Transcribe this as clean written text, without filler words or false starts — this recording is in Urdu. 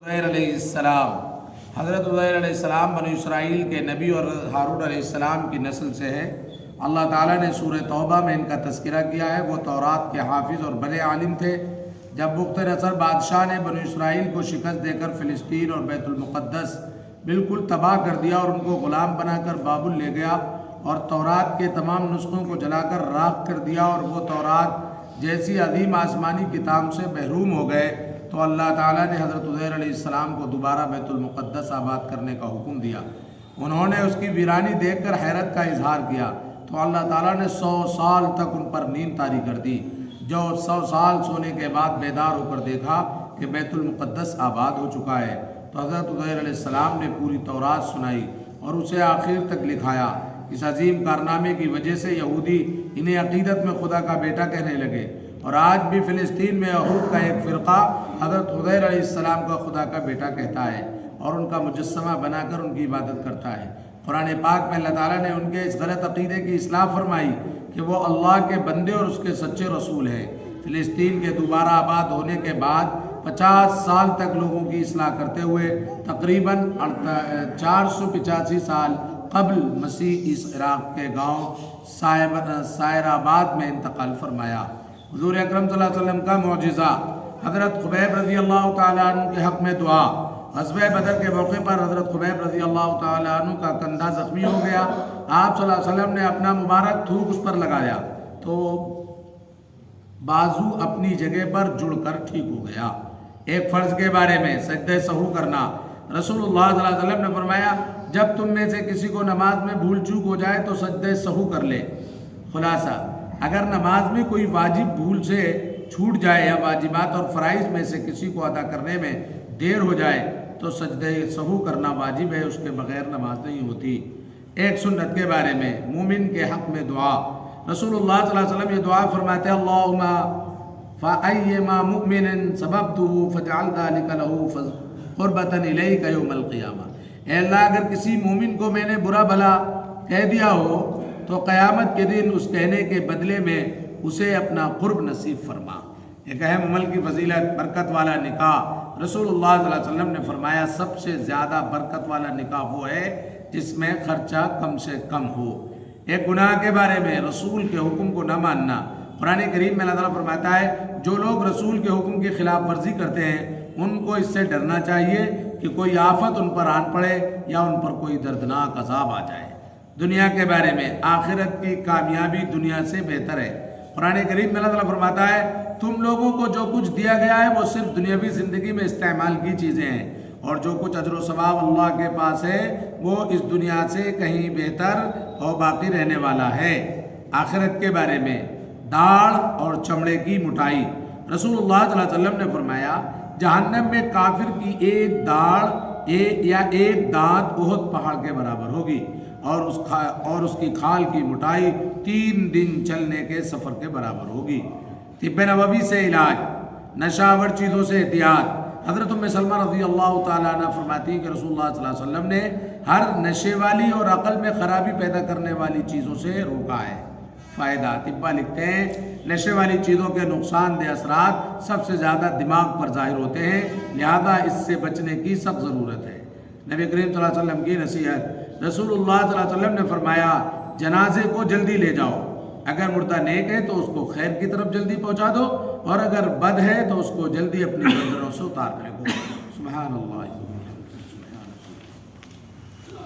عزیر علیہ السلام، حضرت عزیر علیہ السلام بنو اسرائیل کے نبی اور ہارون علیہ السلام کی نسل سے ہے۔ اللہ تعالیٰ نے سورہ توبہ میں ان کا تذکرہ کیا ہے۔ وہ تورات کے حافظ اور بڑے عالم تھے۔ جب بخت نصر بادشاہ نے بنو اسرائیل کو شکست دے کر فلسطین اور بیت المقدس بالکل تباہ کر دیا اور ان کو غلام بنا کر بابل لے گیا اور تورات کے تمام نسخوں کو جلا کر راکھ کر دیا اور وہ تورات جیسی عظیم آسمانی کتاب سے محروم ہو گئے، تو اللہ تعالیٰ نے حضرت عزیر علیہ السلام کو دوبارہ بیت المقدس آباد کرنے کا حکم دیا۔ انہوں نے اس کی ویرانی دیکھ کر حیرت کا اظہار کیا، تو اللہ تعالیٰ نے 100 سال تک ان پر نیند طاری کر دی۔ جو 100 سال سونے کے بعد بیدار ہو کر دیکھا کہ بیت المقدس آباد ہو چکا ہے، تو حضرت عزیر علیہ السلام نے پوری تورات سنائی اور اسے آخر تک لکھایا۔ اس عظیم کارنامے کی وجہ سے یہودی انہیں عقیدت میں خدا کا بیٹا کہنے لگے، اور آج بھی فلسطین میں یہود کا ایک فرقہ حضرت عزیر علیہ السلام کا خدا کا بیٹا کہتا ہے اور ان کا مجسمہ بنا کر ان کی عبادت کرتا ہے۔ قرآن پاک میں اللہ تعالیٰ نے ان کے اس غلط عقیدے کی اصلاح فرمائی کہ وہ اللہ کے بندے اور اس کے سچے رسول ہیں۔ فلسطین کے دوبارہ آباد ہونے کے بعد 50 سال تک لوگوں کی اصلاح کرتے ہوئے تقریباً 485 سال قبل مسیح اس عراق کے گاؤں سائر آباد میں انتقال فرمایا۔ حضور اکرم صلی اللہ علیہ وسلم کا معجزہ، حضرت خبیب رضی اللہ تعالیٰ عنہ کے حق میں دعا۔ غزوہ بدر کے موقع پر حضرت خبیب رضی اللہ تعالیٰ عنہ کا کندھا زخمی ہو گیا۔ آپ صلی اللہ علیہ وسلم نے اپنا مبارک تھوک اس پر لگایا تو بازو اپنی جگہ پر جڑ کر ٹھیک ہو گیا۔ ایک فرض کے بارے میں سجدہ سہو کرنا، رسول اللہ صلی اللہ علیہ وسلم نے فرمایا جب تم میں سے کسی کو نماز میں بھول چوک ہو جائے تو سجدہ سہو کر لے۔ خلاصہ، اگر نماز میں کوئی واجب بھول سے چھوٹ جائے یا واجبات اور فرائض میں سے کسی کو ادا کرنے میں دیر ہو جائے تو سجدہ سہو کرنا واجب ہے، اس کے بغیر نماز نہیں ہوتی۔ ایک سنت کے بارے میں مومن کے حق میں دعا، رسول اللہ صلی اللہ علیہ وسلم یہ دعا فرماتے ہیں اللہم فَأَيَّمَا مُؤْمِنٍ سَبَبْتُهُ فَجْعَلْ ذَلِكَ لَهُ قُرْبَةً إِلَيْكَ يَوْمَ الْقِيَامَةِ۔ اے اللہ، اگر کسی مومن کو میں نے برا بھلا کہہ دیا ہو تو قیامت کے دن اس کہنے کے بدلے میں اسے اپنا قرب نصیب فرما۔ ایک اہم عمل کی فضیلت، برکت والا نکاح۔ رسول اللہ صلی اللہ علیہ وسلم نے فرمایا سب سے زیادہ برکت والا نکاح وہ ہے جس میں خرچہ کم سے کم ہو۔ ایک گناہ کے بارے میں رسول کے حکم کو نہ ماننا، قرآن کریم میں اللہ تعالیٰ فرماتا ہے جو لوگ رسول کے حکم کی خلاف ورزی کرتے ہیں ان کو اس سے ڈرنا چاہیے کہ کوئی آفت ان پر آن پڑے یا ان پر کوئی دردناک عذاب آ جائے۔ دنیا کے بارے میں آخرت کی کامیابی دنیا سے بہتر ہے۔ قرآن کریم میں اللہ تعالیٰ فرماتا ہے تم لوگوں کو جو کچھ دیا گیا ہے وہ صرف دنیاوی زندگی میں استعمال کی چیزیں ہیں، اور جو کچھ اجر و ثواب اللہ کے پاس ہے وہ اس دنیا سے کہیں بہتر اور باقی رہنے والا ہے۔ آخرت کے بارے میں داڑھ اور چمڑے کی موٹائی، رسول اللہ صلی اللہ علیہ وسلم نے فرمایا جہنم میں کافر کی ایک داڑھ یا ایک دانت احد پہاڑ کے برابر ہوگی، اور اس کی کھال کی موٹائی 3 دن چلنے کے سفر کے برابر ہوگی۔ طب نبوی سے علاج، نشہ آور چیزوں سے احتیاط۔ حضرت ام سلمہ رضی اللہ تعالیٰ عنہ فرماتی ہیں کہ رسول اللہ صلی اللہ علیہ وسلم نے ہر نشے والی اور عقل میں خرابی پیدا کرنے والی چیزوں سے روکا ہے۔ فائدہ، طبہ لکھتے ہیں نشے والی چیزوں کے نقصان دہ اثرات سب سے زیادہ دماغ پر ظاہر ہوتے ہیں، لہذا اس سے بچنے کی سخت ضرورت ہے۔ نبی کریم صلی اللہ علیہ وسلم کی نصیحت، رسول اللہ صلی اللہ علیہ وسلم نے فرمایا جنازے کو جلدی لے جاؤ، اگر مردہ نیک ہے تو اس کو خیر کی طرف جلدی پہنچا دو، اور اگر بد ہے تو اس کو جلدی اپنی گردنوں سے اتار پھینکو۔ سبحان اللہ۔